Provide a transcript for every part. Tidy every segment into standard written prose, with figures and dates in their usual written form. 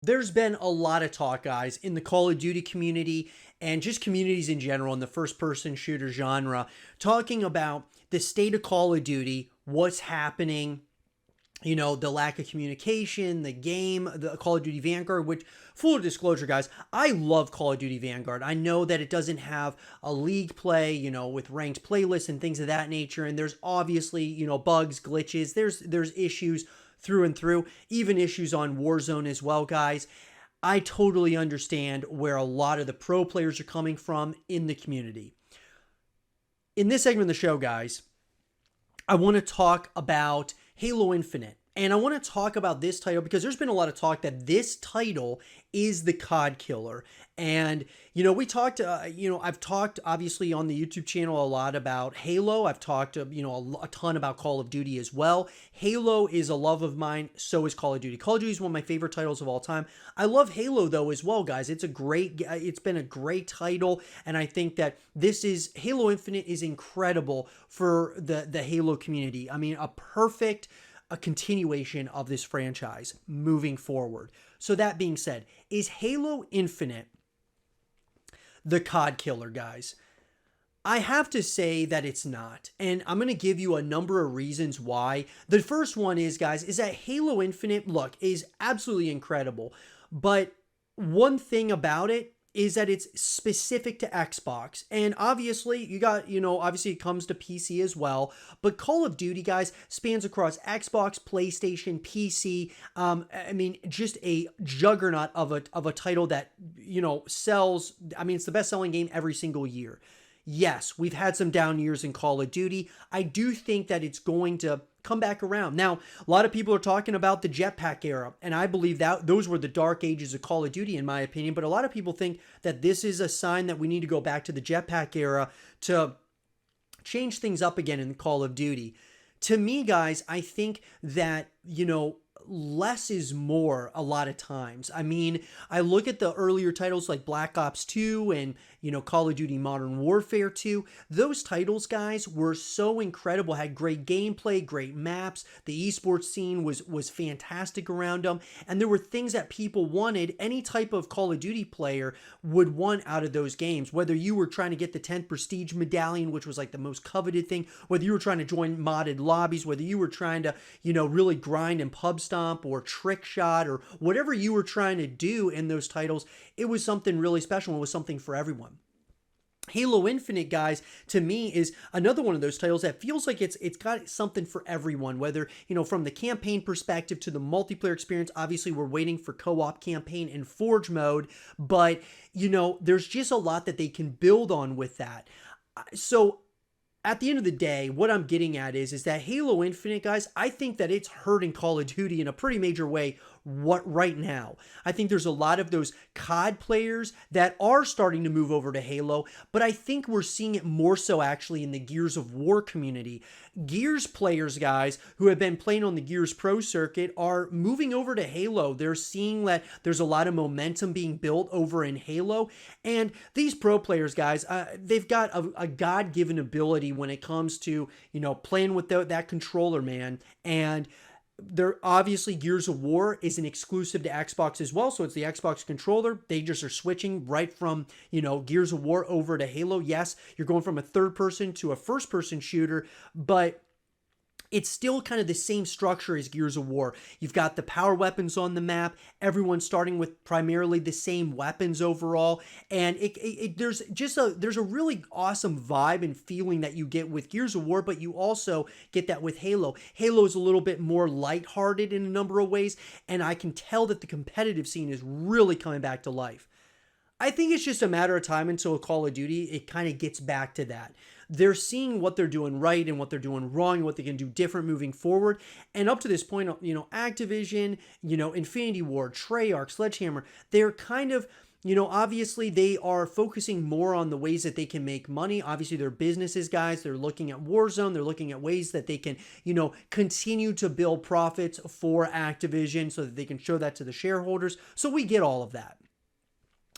There's been a lot of talk, guys, in the Call of Duty community and just communities in general in the first person shooter genre, talking about the state of Call of Duty, what's happening, the lack of communication, the game, the Call of Duty Vanguard, which, full disclosure, guys, I love Call of Duty Vanguard. I know that it doesn't have a league play, with ranked playlists and things of that nature. And there's obviously, bugs, glitches. There's issues through and through, even issues on Warzone as well, guys. I totally understand where a lot of the pro players are coming from in the community. In this segment of the show, guys, I want to talk about Halo Infinite. And I want to talk about this title because there's been a lot of talk that this title is the COD killer. And, we talked, I've talked obviously on the YouTube channel a lot about Halo. I've talked, a ton about Call of Duty as well. Halo is a love of mine. So is Call of Duty. Call of Duty is one of my favorite titles of all time. I love Halo though as well, guys. It's been a great title. And I think that Halo Infinite is incredible for the Halo community. I mean, a continuation of this franchise moving forward. So that being said, is Halo Infinite the COD killer, guys? I have to say that it's not. And I'm going to give you a number of reasons why. The first one is, guys, is that Halo Infinite, look, is absolutely incredible. But one thing about it is that it's specific to Xbox. And obviously, obviously it comes to PC as well. But Call of Duty, guys, spans across Xbox, PlayStation, PC. Just a juggernaut of a title that, sells. I mean, it's the best-selling game every single year. Yes, we've had some down years in Call of Duty. I do think that it's going to come back around. Now, a lot of people are talking about the jetpack era, and I believe that those were the dark ages of Call of Duty, in my opinion. But a lot of people think that this is a sign that we need to go back to the jetpack era to change things up again in Call of Duty. To me, guys, I think that, less is more a lot of times. I mean, I look at the earlier titles like Black Ops 2 and, Call of Duty Modern Warfare 2. Those titles, guys, were so incredible, had great gameplay, great maps. The esports scene was fantastic around them. And there were things that people wanted, any type of Call of Duty player would want out of those games. Whether you were trying to get the 10th Prestige Medallion, which was like the most coveted thing, whether you were trying to join modded lobbies, whether you were trying to, really grind and pub stomp or trick shot or whatever you were trying to do in those titles, it was something really special. It was something for everyone. Halo Infinite, guys, to me is another one of those titles that feels like it's got something for everyone, whether, from the campaign perspective to the multiplayer experience. Obviously, we're waiting for co-op campaign and Forge mode, but, there's just a lot that they can build on with that. So at the end of the day, what I'm getting at is that Halo Infinite, guys, I think that it's hurting Call of Duty in a pretty major way right now. I think there's a lot of those COD players that are starting to move over to Halo, but I think we're seeing it more so actually in the Gears of War community. Gears players, guys, who have been playing on the Gears Pro circuit are moving over to Halo. They're seeing that there's a lot of momentum being built over in Halo, and these pro players, guys, they've got a God-given ability when it comes to, playing with that controller, man. And they're obviously Gears of War is an exclusive to Xbox as well. So it's the Xbox controller. They just are switching right from, Gears of War over to Halo. Yes, you're going from a third person to a first person shooter, but it's still kind of the same structure as Gears of War. You've got the power weapons on the map. Everyone's starting with primarily the same weapons overall, and there's a really awesome vibe and feeling that you get with Gears of War, but you also get that with Halo. Halo's a little bit more lighthearted in a number of ways, and I can tell that the competitive scene is really coming back to life. I think it's just a matter of time until Call of Duty, it kind of gets back to that. They're seeing what they're doing right and what they're doing wrong and what they can do different moving forward. And up to this point, Activision, Infinity Ward, Treyarch, Sledgehammer, they're kind of, obviously they are focusing more on the ways that they can make money. Obviously, they're businesses, guys. They're looking at Warzone. They're looking at ways that they can, continue to build profits for Activision so that they can show that to the shareholders. So we get all of that.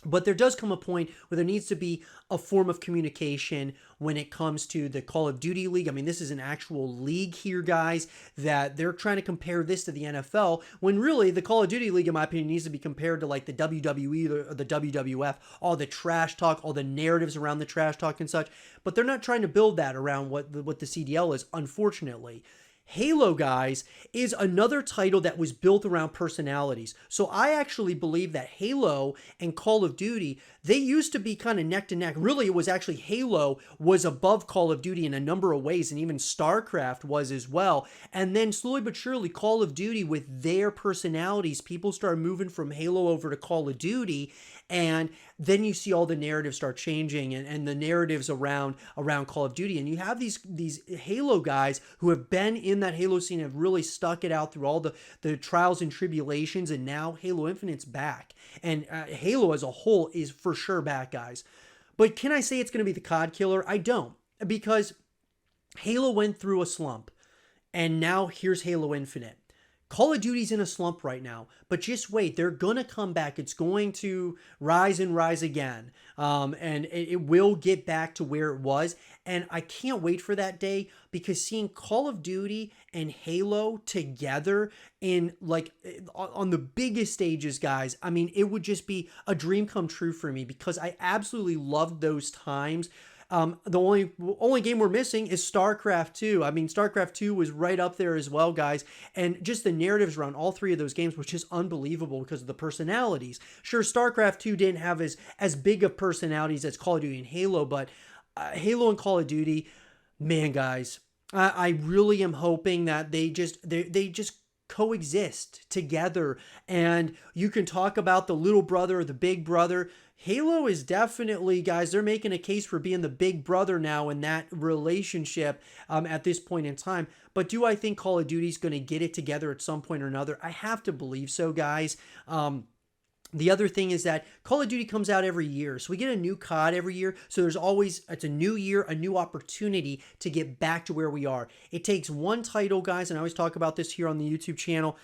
But there does come a point where there needs to be a form of communication when it comes to the Call of Duty League. I mean, this is an actual league here, guys, that they're trying to compare this to the NFL, when really the Call of Duty League, in my opinion, needs to be compared to like the WWE or the WWF, all the trash talk, all the narratives around the trash talk and such. But they're not trying to build that around what the CDL is, unfortunately. Halo, guys, is another title that was built around personalities. So I actually believe that Halo and Call of Duty, they used to be kind of neck to neck. Really, it was actually Halo was above Call of Duty in a number of ways, and even StarCraft was as well. And then slowly but surely, Call of Duty, with their personalities, people started moving from Halo over to Call of Duty. And then you see all the narratives start changing, and the narratives around Call of Duty. And you have these Halo guys who have been in that Halo scene, have really stuck it out through all the trials and tribulations, and now Halo Infinite's back. And Halo as a whole is for sure back, guys. But can I say it's going to be the COD killer? I don't, because Halo went through a slump, and now here's Halo Infinite. Call of Duty's in a slump right now, but just wait, they're going to come back. It's going to rise and rise again, and it will get back to where it was. And I can't wait for that day, because seeing Call of Duty and Halo together in like on the biggest stages, guys, I mean, it would just be a dream come true for me, because I absolutely loved those times. The only game we're missing is StarCraft 2. I mean, StarCraft 2 was right up there as well, guys. And just the narratives around all three of those games was just unbelievable because of the personalities. Sure, StarCraft 2 didn't have as big of personalities as Call of Duty and Halo, but Halo and Call of Duty, man, guys, I really am hoping that they just coexist together, and you can talk about the little brother or the big brother. Halo is definitely, guys, they're making a case for being the big brother now in that relationship at this point in time. But do I think Call of Duty is going to get it together at some point or another? I have to believe so, guys. The other thing is that Call of Duty comes out every year. So we get a new COD every year. So there's always, it's a new year, a new opportunity to get back to where we are. It takes one title, guys, and I always talk about this here on the YouTube channel.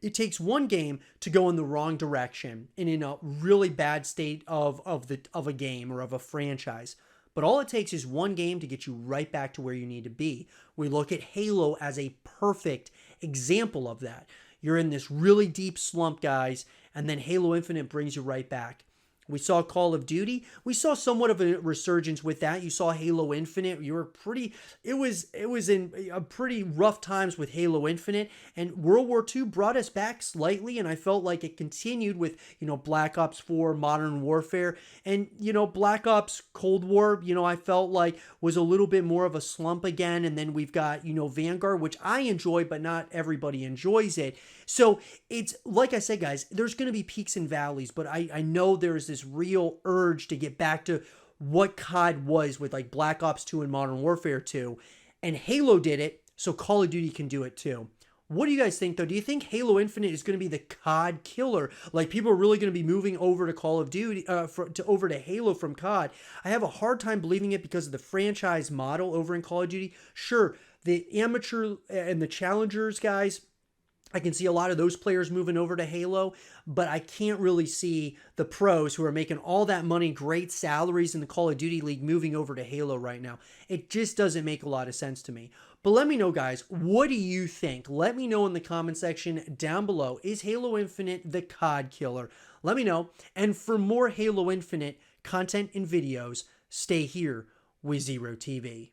It takes one game to go in the wrong direction and in a really bad state of a game or of a franchise. But all it takes is one game to get you right back to where you need to be. We look at Halo as a perfect example of that. You're in this really deep slump, guys, and then Halo Infinite brings you right back. We saw Call of Duty. We saw somewhat of a resurgence with that. You saw Halo Infinite. It was in a pretty rough times with Halo Infinite, and World War II brought us back slightly, and I felt like it continued with, Black Ops 4, Modern Warfare, and, Black Ops Cold War, I felt like was a little bit more of a slump again, and then we've got, Vanguard, which I enjoy, but not everybody enjoys it. So it's, like I said, guys, there's going to be peaks and valleys, but I know there's this real urge to get back to what COD was with like Black Ops 2 and Modern Warfare 2, and Halo did it, so Call of Duty can do it too. What do you guys think, though? Do you think Halo Infinite is going to be the COD killer? Like, people are really going to be moving over to Call of Duty, over to Halo from COD? I have a hard time believing it because of the franchise model over in Call of Duty. Sure, the amateur and the challengers, guys, I can see a lot of those players moving over to Halo, but I can't really see the pros who are making all that money, great salaries in the Call of Duty League, moving over to Halo right now. It just doesn't make a lot of sense to me. But let me know, guys, what do you think? Let me know in the comment section down below. Is Halo Infinite the COD killer? Let me know. And for more Halo Infinite content and videos, stay here with Zero TV.